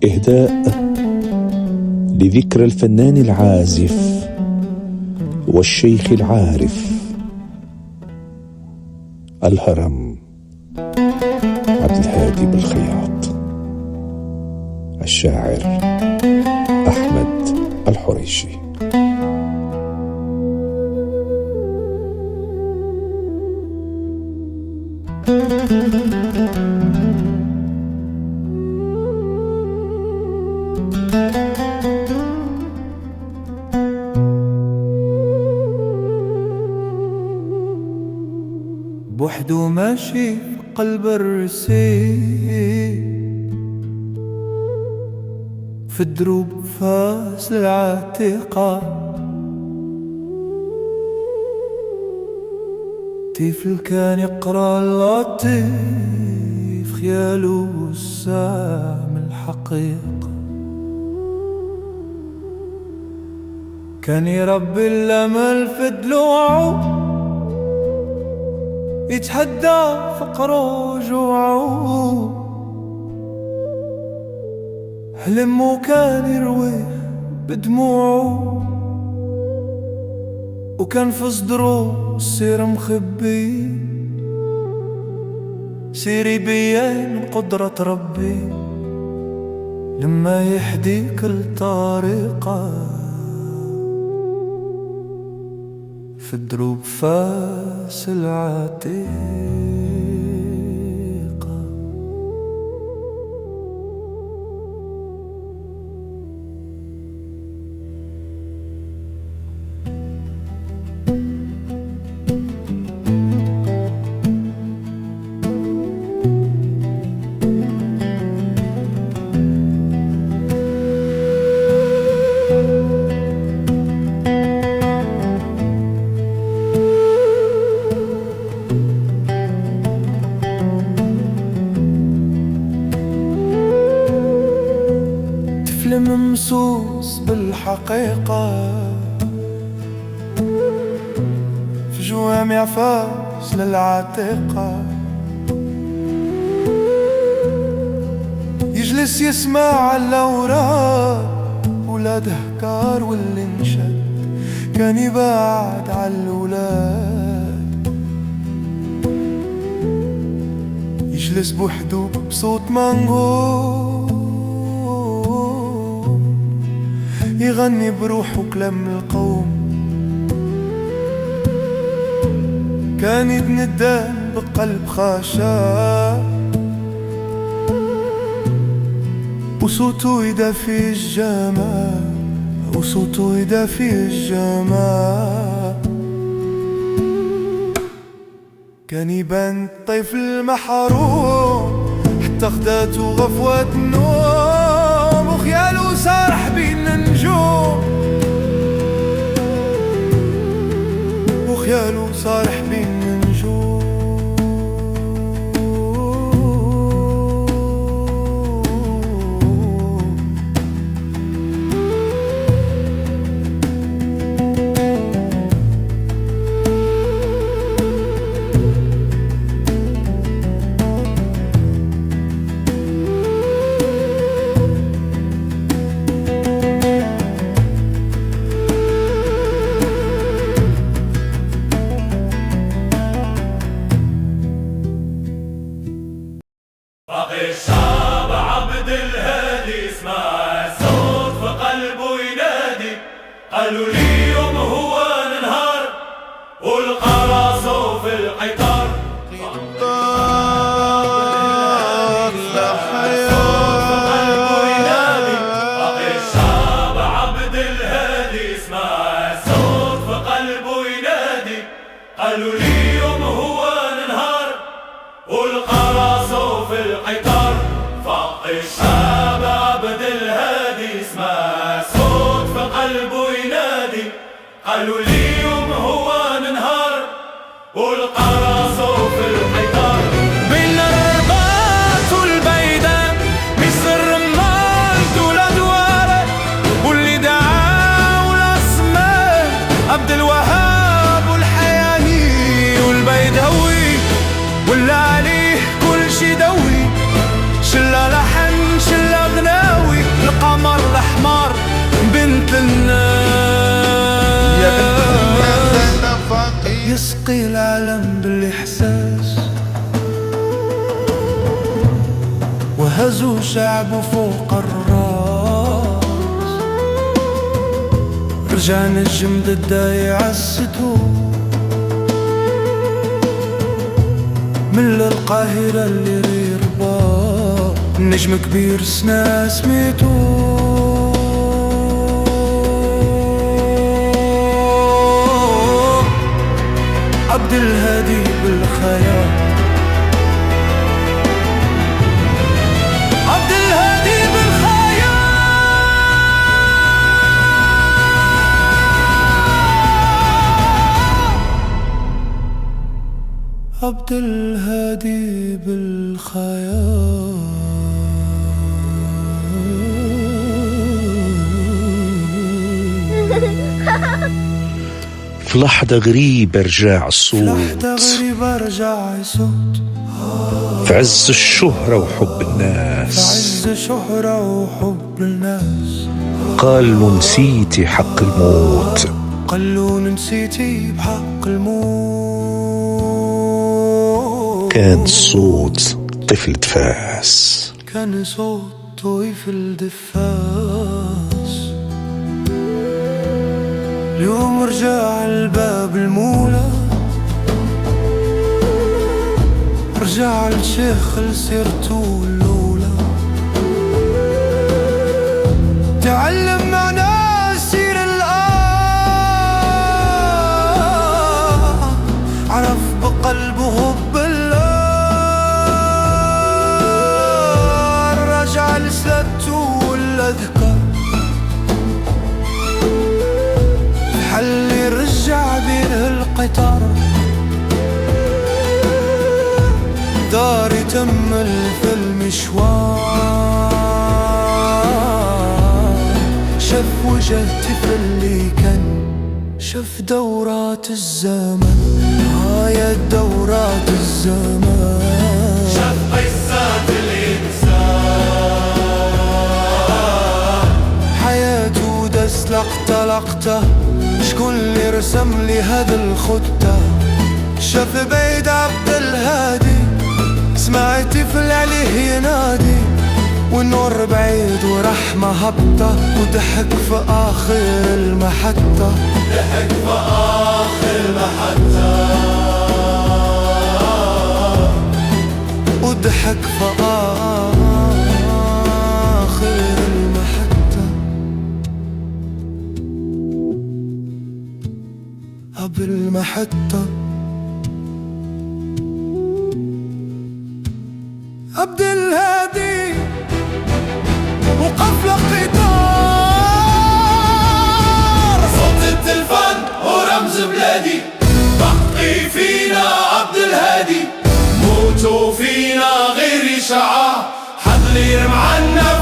إهداء لذكرى الفنان العازف والشيخ العارف الهرم عبد الهادي بالخياط. الشاعر أحمد الحريشي. بوحدو ماشي في قلب الرصيف، في الدروب فاس العتيقة، طفل كان يقرا اللطيف، خياله سام الحقيقة، كان يربي الأمل في ضلوعه، يتحدى فقره وجوعه، حلمه كان يرويه بدموعه، وكان في صدره السير مخبي، سير يبين قدرة ربي لما يهدي كل طريقة، في الدروب فاس العتيقة. ممسوس بالحقيقة، في جوامع فاس للعتيقة، يجلس يسمع الأوراق ولاد هكار واللي انشد، كان يبعد على الولاد، يجلس بوحدو بصوت منغول، يغني بروحه كلام القوم، كان يتندى بقلب خاشع، وصوته يدافي الجماع، وصوته يدافي الجماع، كان يبان طفل محروم حتى خداته غفوة النوم، وخياله سارح بين النجوم، وخياله سارح بين النجوم. الشاب عبد الهادي اسمع الصوت في قلبه ينادي، قالوا لي يوم هو ننهار والقراصو في القطار، الشاب عبد الهادي اسمع الصوت في قلبه ينادي، قالوا لي يوم هو ننهار والقراصو في القطار، فاق الشاب عبد الهادي اسمع صوت في قلبه ينادي، قالوا لي يوم هو ننهار والقراصو في القطار، بين الرباط والبيدان مصر رمان دولة دوارة، واللي دعا والأسمان عبد الوهاب والحياني والبيدوي، واللي عليه كل شي دوي، شلا لحن شلا غناوي، يسقي العالم بالإحساس، وهزوا شعبه فوق الراس. رجع نجم ضده يعسته من القاهرة اللي ريربا، نجم كبير سنا سميتو عبد الهادي بالخيال. عبد الهادي بالخيال. عبد الهادي بالخيال. في لحظة غريبة رجع الصوت، في عز الشهرة وحب الناس، قال له نسيتي حق الموت، قالوا نسيتي بحق الموت. كان الصوت طفل دفاس، كان صوت طفل دفاس. اليوم رجع الباب المولى، رجع الشيخ لسيرته الأولى، تعلم معنا سير الآه، عرف بقلبه حب الله، رجع لسلته والأذكار، حل يرجع بيه القطار، دار يتمل في المشوار. شاف وجه طفل اللي كان، شاف دورات الزمن، يا دورات الزمان. شاف قصة الإنسان، حياته دس لقطة، شكون اللي رسم لي هذا الخطة؟ شاف بيد عبد الهادي، سمع طفل عليه ينادي، والنور بعيد ورحمة هبطة، وضحك في آخر المحطة، ضحك في آخر المحطة، وضحك في آخر المحطة. قبل المحطة عبد الهادي وقف القطار. صوت التلفون ورمز بلادي، بقي فينا عبد الهادي، موتوا فينا غير إشاعة، حد اللي يرمى عنا